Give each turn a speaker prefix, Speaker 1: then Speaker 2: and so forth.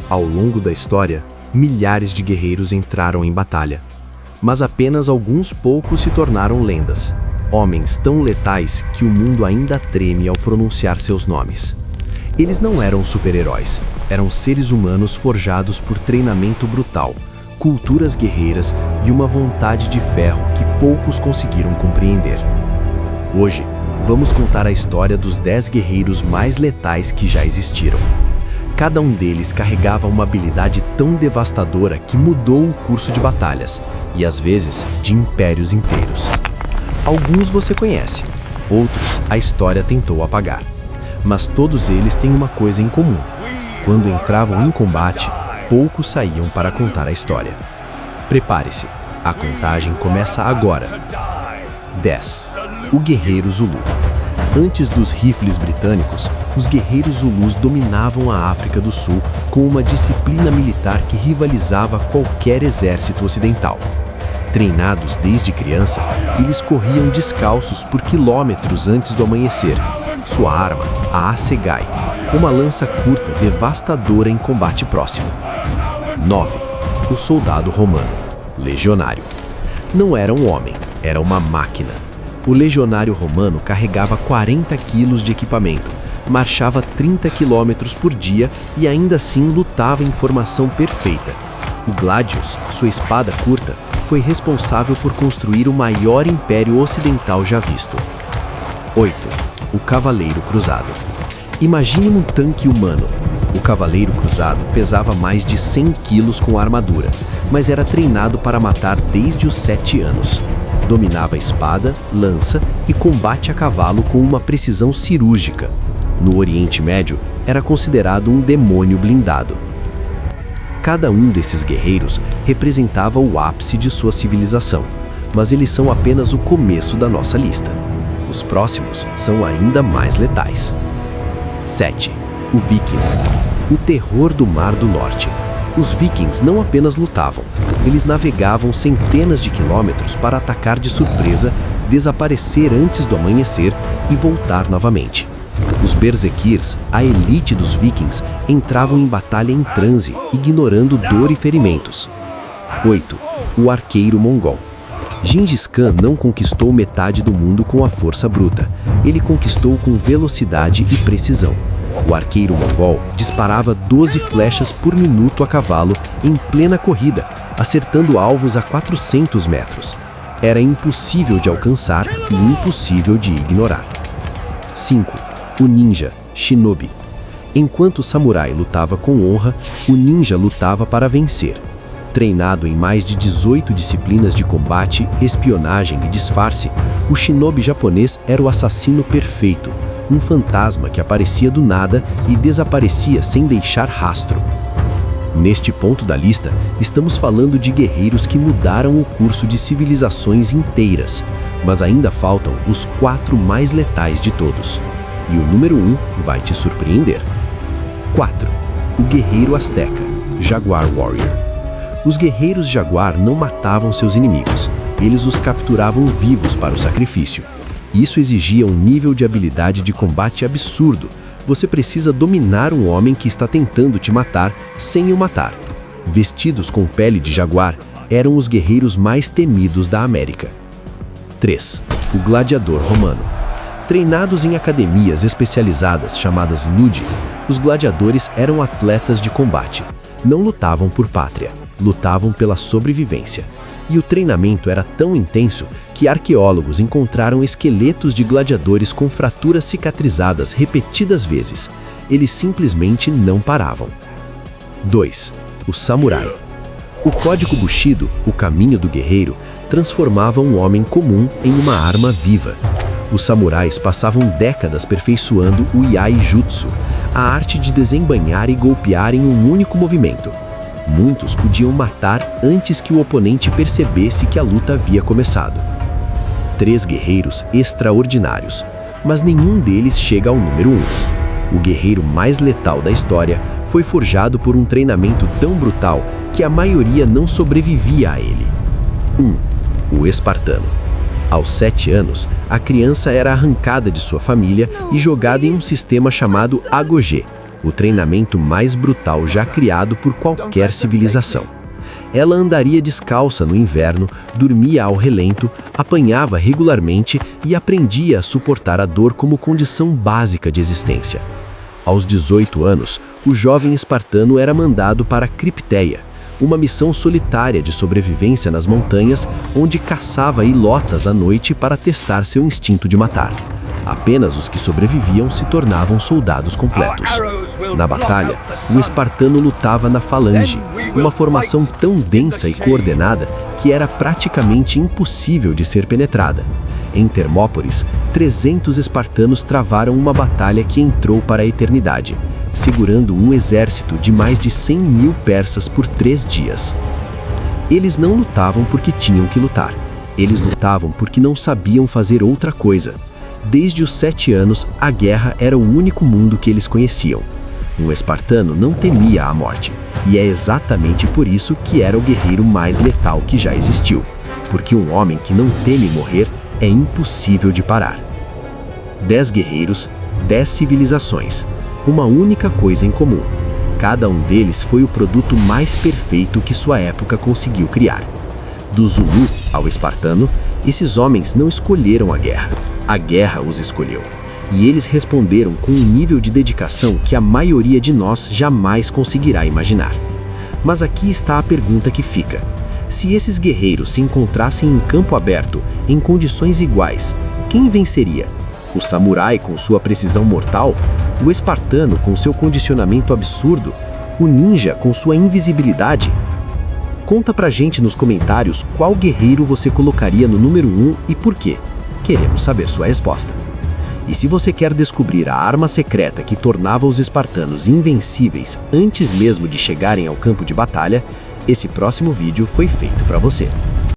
Speaker 1: Ao longo da história, milhares de guerreiros entraram em batalha, mas apenas alguns poucos se tornaram lendas, homens tão letais que o mundo ainda treme ao pronunciar seus nomes. Eles não eram super-heróis, eram seres humanos forjados por treinamento brutal, culturas guerreiras e uma vontade de ferro que poucos conseguiram compreender. Hoje, vamos contar a história dos 10 guerreiros mais letais que já existiram. Cada um deles carregava uma habilidade tão devastadora que mudou o curso de batalhas, e às vezes de impérios inteiros. Alguns você conhece, outros a história tentou apagar. Mas todos eles têm uma coisa em comum. Quando entravam em combate, poucos saíam para contar a história. Prepare-se, a contagem começa agora. 10. O Guerreiro Zulu. Antes dos rifles britânicos, os guerreiros Zulus dominavam a África do Sul com uma disciplina militar que rivalizava qualquer exército ocidental. Treinados desde criança, eles corriam descalços por quilômetros antes do amanhecer. Sua arma, a assegai, uma lança curta devastadora em combate próximo. 9. O soldado romano, legionário. Não era um homem, era uma máquina. O legionário romano carregava 40 quilos de equipamento, marchava 30 quilômetros por dia e ainda assim lutava em formação perfeita. O Gladius, sua espada curta, foi responsável por construir o maior império ocidental já visto. 8. O Cavaleiro Cruzado. Imagine um tanque humano. O Cavaleiro Cruzado pesava mais de 100 quilos com armadura, mas era treinado para matar desde os 7 anos. Dominava espada, lança e combate a cavalo com uma precisão cirúrgica. No Oriente Médio, era considerado um demônio blindado. Cada um desses guerreiros representava o ápice de sua civilização, mas eles são apenas o começo da nossa lista. Os próximos são ainda mais letais. 7. O Viking. O terror do Mar do Norte. Os vikings não apenas lutavam, eles navegavam centenas de quilômetros para atacar de surpresa, desaparecer antes do amanhecer e voltar novamente. Os berserkers, a elite dos vikings, entravam em batalha em transe, ignorando dor e ferimentos. 8. O arqueiro mongol. Gengis Khan não conquistou metade do mundo com a força bruta, ele conquistou com velocidade e precisão. O arqueiro mongol disparava 12 flechas por minuto a cavalo em plena corrida, acertando alvos a 400 metros. Era impossível de alcançar e impossível de ignorar. 5. O ninja, shinobi. Enquanto o samurai lutava com honra, o ninja lutava para vencer. Treinado em mais de 18 disciplinas de combate, espionagem e disfarce, o shinobi japonês era o assassino perfeito. Um fantasma que aparecia do nada e desaparecia sem deixar rastro. Neste ponto da lista, estamos falando de guerreiros que mudaram o curso de civilizações inteiras, mas ainda faltam os 4 mais letais de todos. E o número 1 vai te surpreender. 4. O Guerreiro Azteca, Jaguar Warrior. Os guerreiros Jaguar não matavam seus inimigos, eles os capturavam vivos para o sacrifício. Isso exigia um nível de habilidade de combate absurdo. Você precisa dominar um homem que está tentando te matar sem o matar. Vestidos com pele de jaguar, eram os guerreiros mais temidos da América. 3. O gladiador romano. Treinados em academias especializadas chamadas Ludi, os gladiadores eram atletas de combate. Não lutavam por pátria, lutavam pela sobrevivência. E o treinamento era tão intenso que arqueólogos encontraram esqueletos de gladiadores com fraturas cicatrizadas repetidas vezes. Eles simplesmente não paravam. 2. O samurai. O código Bushido, o caminho do guerreiro, transformava um homem comum em uma arma viva. Os samurais passavam décadas aperfeiçoando o Iai Jutsu, a arte de desembainhar e golpear em um único movimento. Muitos podiam matar antes que o oponente percebesse que a luta havia começado. 3 guerreiros extraordinários, mas nenhum deles chega ao número 1. O guerreiro mais letal da história foi forjado por um treinamento tão brutal que a maioria não sobrevivia a ele. 1. O espartano. Aos 7 anos, a criança era arrancada de sua família e jogada em um sistema chamado Agogê, o treinamento mais brutal já criado por qualquer civilização. Ela andaria descalça no inverno, dormia ao relento, apanhava regularmente e aprendia a suportar a dor como condição básica de existência. Aos 18 anos, o jovem espartano era mandado para Cripteia, uma missão solitária de sobrevivência nas montanhas, onde caçava ilotas à noite para testar seu instinto de matar. Apenas os que sobreviviam se tornavam soldados completos. Na batalha, o espartano lutava na falange, uma formação tão densa e coordenada que era praticamente impossível de ser penetrada. Em Termópolis, 300 espartanos travaram uma batalha que entrou para a eternidade, segurando um exército de mais de 100 mil persas por 3 dias. Eles não lutavam porque tinham que lutar. Eles lutavam porque não sabiam fazer outra coisa. Desde os 7 anos, a guerra era o único mundo que eles conheciam. Um espartano não temia a morte, e é exatamente por isso que era o guerreiro mais letal que já existiu. Porque um homem que não teme morrer é impossível de parar. 10 guerreiros, 10 civilizações. Uma única coisa em comum. Cada um deles foi o produto mais perfeito que sua época conseguiu criar. Do Zulu ao espartano, esses homens não escolheram a guerra os escolheu. E eles responderam com um nível de dedicação que a maioria de nós jamais conseguirá imaginar. Mas aqui está a pergunta que fica. Se esses guerreiros se encontrassem em campo aberto, em condições iguais, quem venceria? O samurai com sua precisão mortal? O espartano com seu condicionamento absurdo? O ninja com sua invisibilidade? Conta pra gente nos comentários qual guerreiro você colocaria no número 1 e por quê. Queremos saber sua resposta. E se você quer descobrir a arma secreta que tornava os espartanos invencíveis antes mesmo de chegarem ao campo de batalha, esse próximo vídeo foi feito para você.